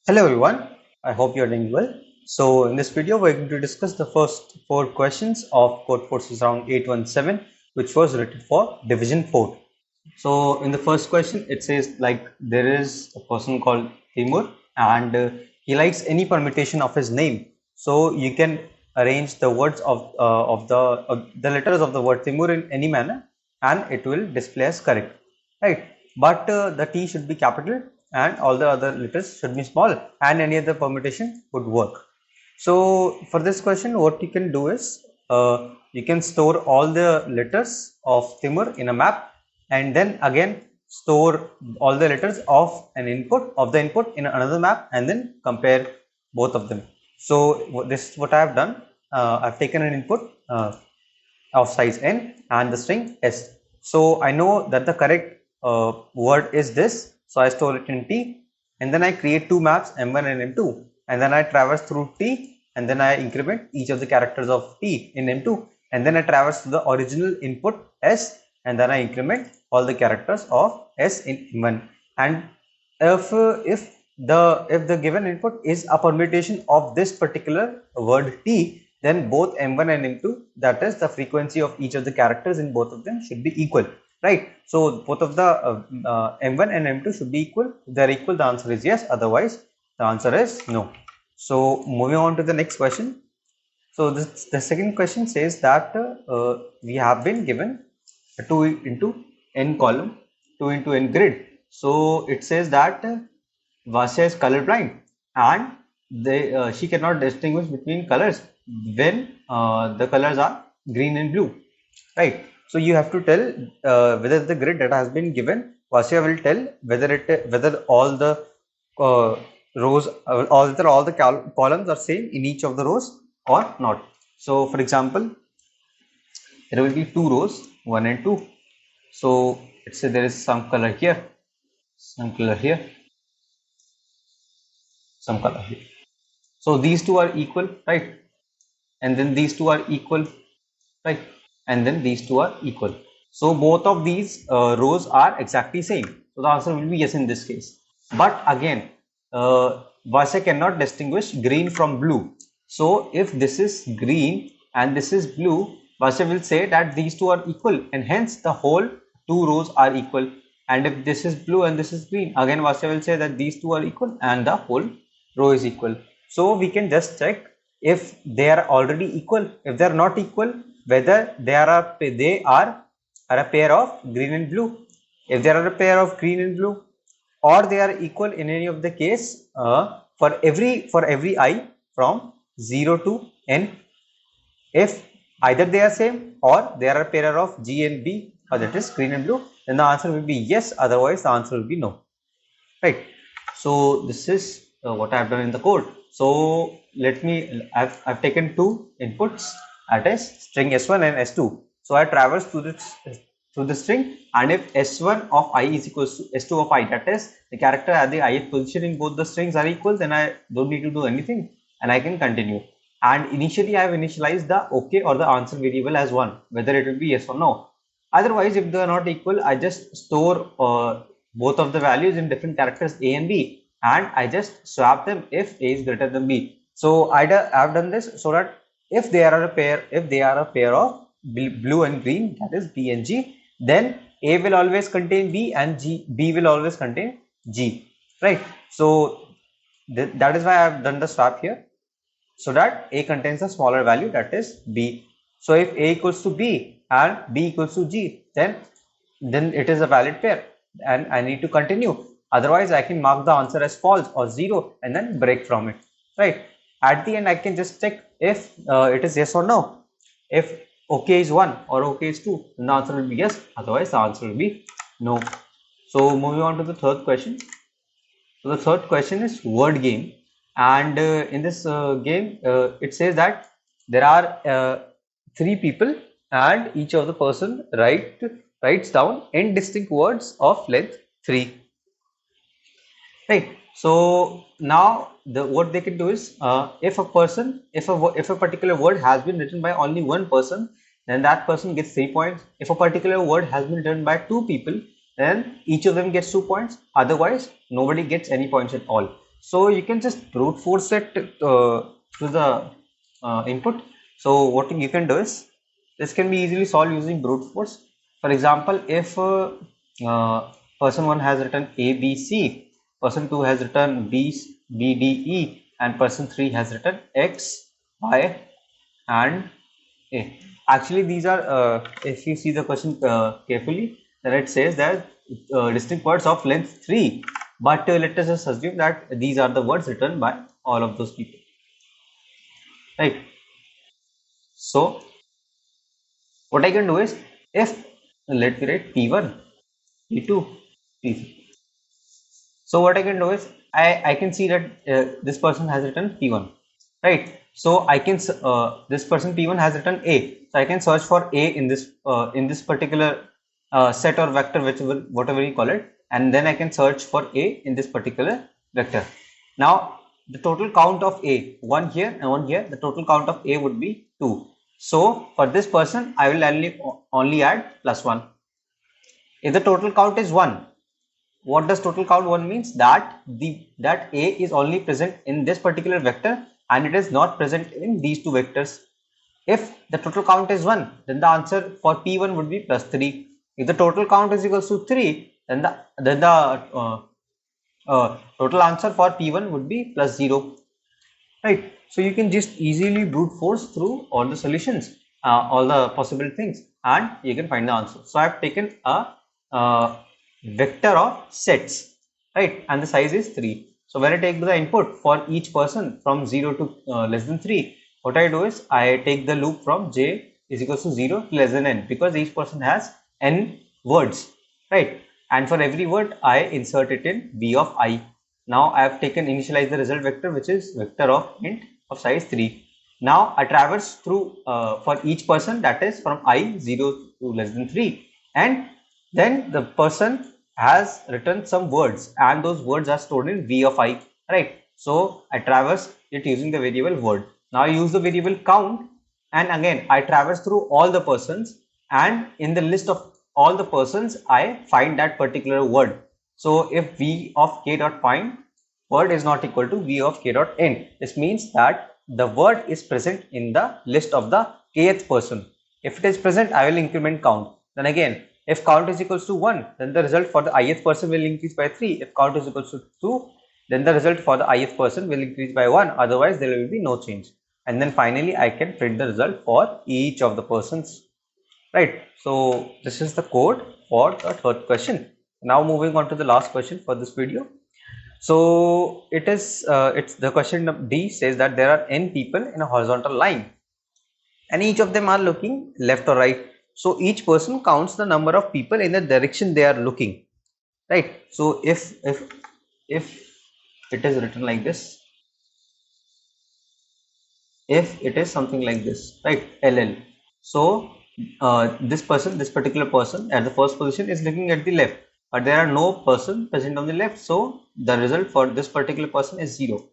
Hello everyone, I hope you are doing well. So in this video we're going to discuss the first 4 questions of Codeforces round 817 which was written for division 4. So in the first question it says like there is a person called Timur and he likes any permutation of his name. So you can arrange the words of the letters of the word Timur in any manner and it will display as correct, right? But the T should be capital and all the other letters should be small and any other permutation would work. So for this question what you can do is you can store all the letters of Timur in a map and then again store all the letters of the input in another map and then compare both of them. So this is what I have done. I've taken an input of size n and the string s. So I know that the correct word is this, so I store it in t and then I create two maps m1 and m2 and then I traverse through t and then I increment each of the characters of t in m2 and then I traverse to the original input s and then I increment all the characters of s in m1. And if the given input is a permutation of this particular word t, then both m1 and m2, that is the frequency of each of the characters in both of them, should be equal, right? So both of the m1 and m2 should be equal. If they are equal, the answer is yes, otherwise the answer is no. So moving on to the next question. So the second question says that we have been given a 2 into n column, 2 into n grid. So it says that Vasya is colorblind and she cannot distinguish between colors when the colors are green and blue, right? So you have to tell whether the grid that has been given, Vasya will tell whether all the rows, all the columns are same in each of the rows or not. So for example, there will be two rows, 1 and 2. So let's say there is some color here, some color here, some color here. So these two are equal, right? And then these two are equal, right? And then these two are equal. So both of these rows are exactly same. So the answer will be yes in this case. But again, Vasya cannot distinguish green from blue. So if this is green and this is blue, Vasya will say that these two are equal and hence the whole two rows are equal. And if this is blue and this is green, again Vasya will say that these two are equal and the whole row is equal. So we can just check if they are already equal. If they are not equal, whether they are a pair of green and blue. If they are a pair of green and blue, or they are equal in any of the case for every I from 0 to n. If either they are same or they are a pair of G and B, or that is green and blue, then the answer will be yes. Otherwise, the answer will be no. Right. So this is what I have done in the code. So I've taken two inputs, that is string s1 and s2. So I traverse through the string, and if s1 of I is equals to s2 of I, that is the character at the ith position in both the strings are equal, then I don't need to do anything and I can continue. And initially I have initialized the OK or the answer variable as 1, whether it will be yes or no. Otherwise, if they are not equal, I just store both of the values in different characters a and b, and I just swap them if a is greater than b. So I have done this so that if they are a pair of blue and green, that is b and g, then a will always contain b and b will always contain g, right? So that is why I have done the swap here, so that a contains a smaller value, that is b. So if a equals to b and b equals to g, then it is a valid pair and I need to continue. Otherwise, I can mark the answer as false or 0 and then break from it, right? At the end, I can just check if it is yes or no. If OK is 1 or OK is 2, then the answer will be yes. Otherwise, the answer will be no. So moving on to the third question. So the third question is word game, and in this game, it says that there are 3 people, and each of the person writes down n distinct words of length 3. Right. So now what they can do is if a particular word has been written by only one person, then that person gets 3 points. If a particular word has been written by 2 people, then each of them gets 2 points. Otherwise, nobody gets any points at all. So you can just brute force it to the input. So what you can do is, this can be easily solved using brute force. For example, if person 1 has written A, B, C, person 2 has written B, D, E, and person 3 has written X, Y, and A. Actually, these are, if you see the question carefully, then it says that distinct words of length 3, but let us just assume that these are the words written by all of those people, right? So what I can do is, if let me write P1, P2, P3. So what I can do is, I can see that this person has written P1, right? So I can this person P1 has written A, so I can search for A in this particular set or vector, whichever whatever you call it, and then I can search for A in this particular vector. Now the total count of A, one here and one here, the total count of A would be 2. So for this person, I will only add +1. If the total count is 1, what does total count 1 means? That A is only present in this particular vector and it is not present in these two vectors. If the total count is 1, then the answer for P1 would be +3. If the total count is equals to 3, then the total answer for P1 would be +0. Right. So you can just easily brute force through all the solutions, all the possible things, and you can find the answer. So I have taken a vector of sets, right, and the size is 3. So when I take the input for each person from 0 to less than 3, what I do is I take the loop from j is equals to 0 to less than n, because each person has n words, right, and for every word I insert it in v of I. Now I have taken initialize the result vector, which is vector of int of size 3. Now I traverse through for each person, that is from I 0 to less than 3, and then the person has written some words and those words are stored in v of I, right? So I traverse it using the variable word. Now I use the variable count, and again I traverse through all the persons, and in the list of all the persons I find that particular word. So if v of k dot find word is not equal to v of k dot end, this means that the word is present in the list of the kth person. If it is present, I will increment count. Then again, if count is equals to 1, then the result for the ith person will increase by 3. If count is equals to 2, then the result for the ith person will increase by 1. Otherwise, there will be no change. And then finally, I can print the result for each of the persons. Right. So this is the code for the third question. Now moving on to the last question for this video. So it is it's the question D says that there are n people in a horizontal line, and each of them are looking left or right. So each person counts the number of people in the direction they are looking. Right. So if it is written like this, if it is something like this, right, LL. So this particular person at the first position is looking at the left, but there are no person present on the left. So the result for this particular person is 0.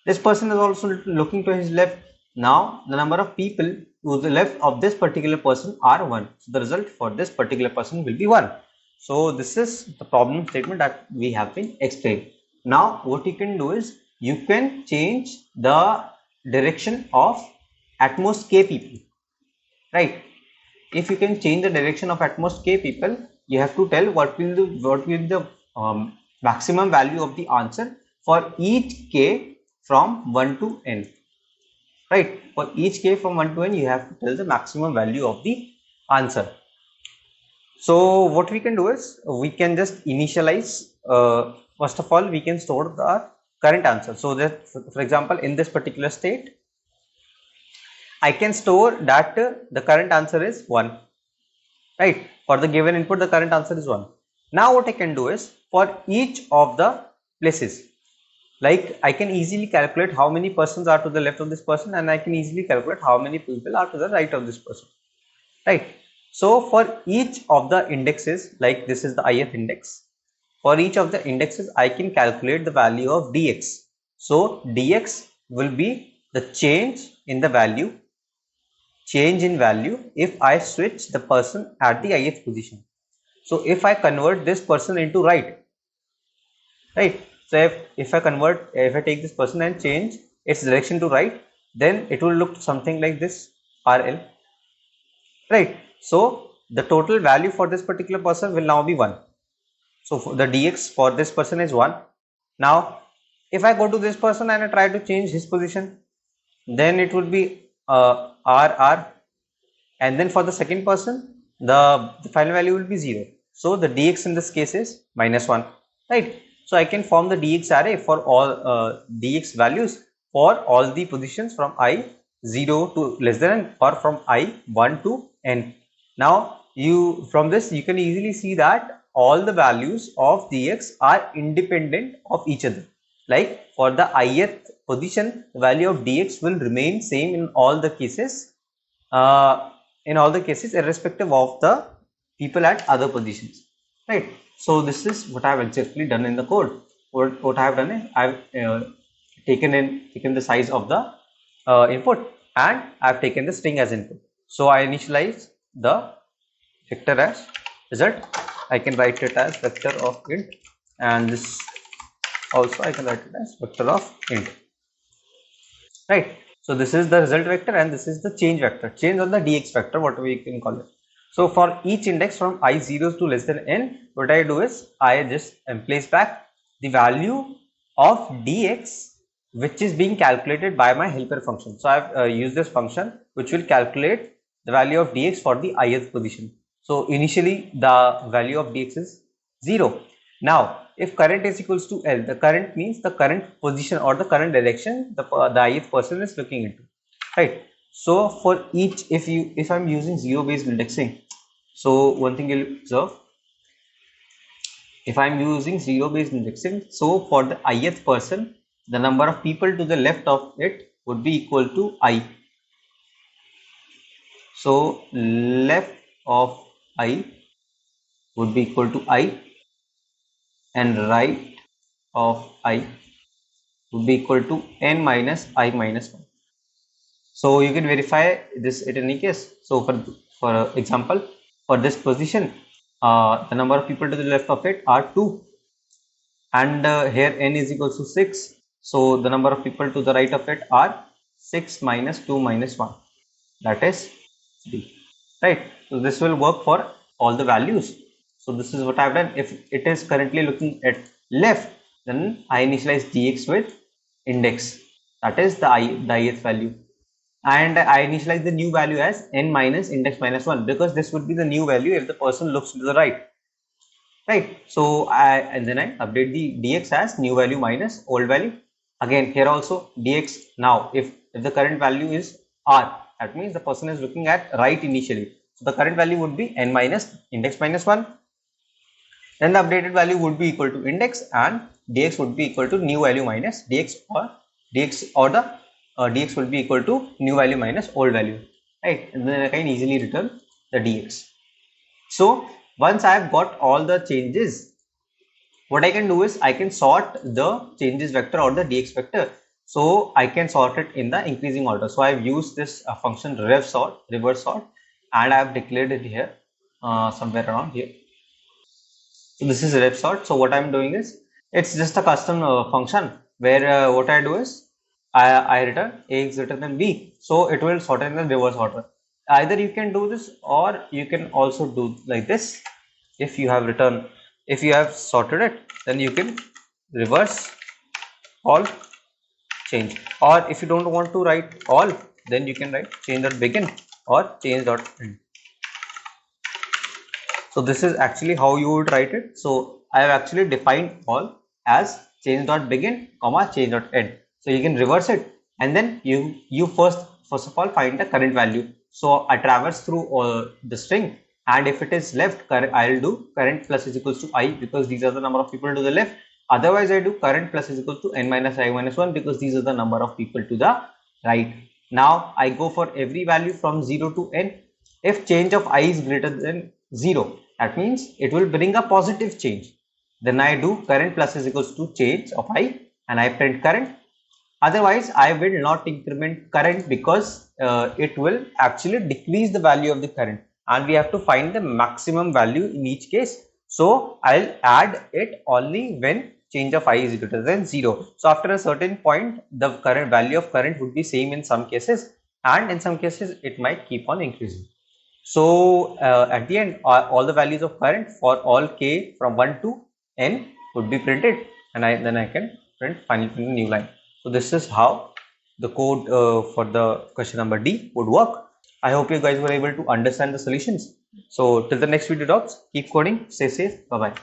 This person is also looking to his left. Now the number of people to the left of this particular person are 1. So the result for this particular person will be 1. So this is the problem statement that we have been explained. Now what you can do is, you can change the direction of at most k people, right? If you can change the direction of at most k people, you have to tell what will the maximum value of the answer for each k from 1 to n, right? For each k from 1 to n, you have to tell the maximum value of the answer. So what we can do is, we can just initialize, first of all we can store the current answer. So that for example, in this particular state, I can store that the current answer is 1, right? For the given input, the current answer is 1. Now what I can do is, for each of the places, like I can easily calculate how many persons are to the left of this person, and I can easily calculate how many people are to the right of this person, right? So for each of the indexes, like this is the ith index, for each of the indexes I can calculate the value of dx. So dx will be the change in value if I switch the person at the ith position. So if I convert this person into right, So if I take this person and change its direction to right, then it will look something like this, RL, right? So the total value for this particular person will now be 1. So for the dx for this person is 1. Now if I go to this person and I try to change his position, then it would be r, and then for the second person the final value will be 0. So the dx in this case is -1, right? So I can form the dx array for all dx values for all the positions from I 0 to less than n, or from I 1 to n. Now you from this you can easily see that all the values of dx are independent of each other. Like for the ith position, the value of dx will remain same in all the cases irrespective of the people at other positions, right? So this is what I have exactly done in the code. What I have done is I have taken the size of the input, and I have taken the string as input. So I initialize the vector as result. I can write it as vector of int, and this also I can write it as vector of int, right? So this is the result vector, and this is the change vector, change on the dx vector, whatever you can call it. So for each index from I 0 to less than n, what I do is I just place back the value of dx which is being calculated by my helper function. So I have used this function which will calculate the value of dx for the ith position. So initially the value of dx is 0. Now if current is equals to L, the current means the current position or the current direction the ith person is looking into, right? So for each, if I'm using zero based indexing, so one thing you'll observe, if I'm using zero based indexing, so for the ith person, the number of people to the left of it would be equal to I. So left of I would be equal to I, and right of I would be equal to n minus I minus 1. So you can verify this at any case. So for example, for this position, the number of people to the left of it are 2, and here n is equal to 6. So the number of people to the right of it are 6 minus 2 minus 1, that is 3, right? So this will work for all the values. So this is what I've done. If it is currently looking at left, then I initialize dx with index, that is the ith value, and I initialize the new value as n minus index minus 1, because this would be the new value if the person looks to the right, right? So and then I update the dx as new value minus old value. Again here also dx, now if the current value is r, that means the person is looking at right initially, so the current value would be n minus index minus 1, then the updated value would be equal to index, and dx would be equal to new value minus dx, or the dx will be equal to new value minus old value, right? And then I can easily return the dx. So once I have got all the changes, what I can do is I can sort the changes vector or the dx vector. So I can sort it in the increasing order. So I have used this function reverse sort, and I have declared it here somewhere around here. So this is rep sort. So what I'm doing is, it's just a custom function where what I do is I return a is greater than b. So it will sort in the reverse order. Either you can do this, or you can also do like this. If you have sorted it, then you can reverse all change, or if you don't want to write all, then you can write change.begin or change.end. So this is actually how you would write it. So I have actually defined all as change.begin comma change.end. So you can reverse it, and then you first of all find the current value. So I traverse through the string, and if it is left, I'll do current plus is equals to I, because these are the number of people to the left. Otherwise I do current plus is equal to n minus I minus 1, because these are the number of people to the right. Now I go for every value from 0 to n. If change of I is greater than 0, that means it will bring a positive change. Then I do current plus is equals to change of I, and I print current. Otherwise I will not increment current, because it will actually decrease the value of the current, and we have to find the maximum value in each case. So I'll add it only when change of I is greater than 0. So after a certain point, the current value of current would be same in some cases, and in some cases it might keep on increasing. So at the end, all the values of current for all k from 1 to n would be printed, and then I can finally print a new line. So this is how the code for the question number D would work. I hope you guys were able to understand the solutions. So till the next video drops, keep coding, stay safe, bye bye.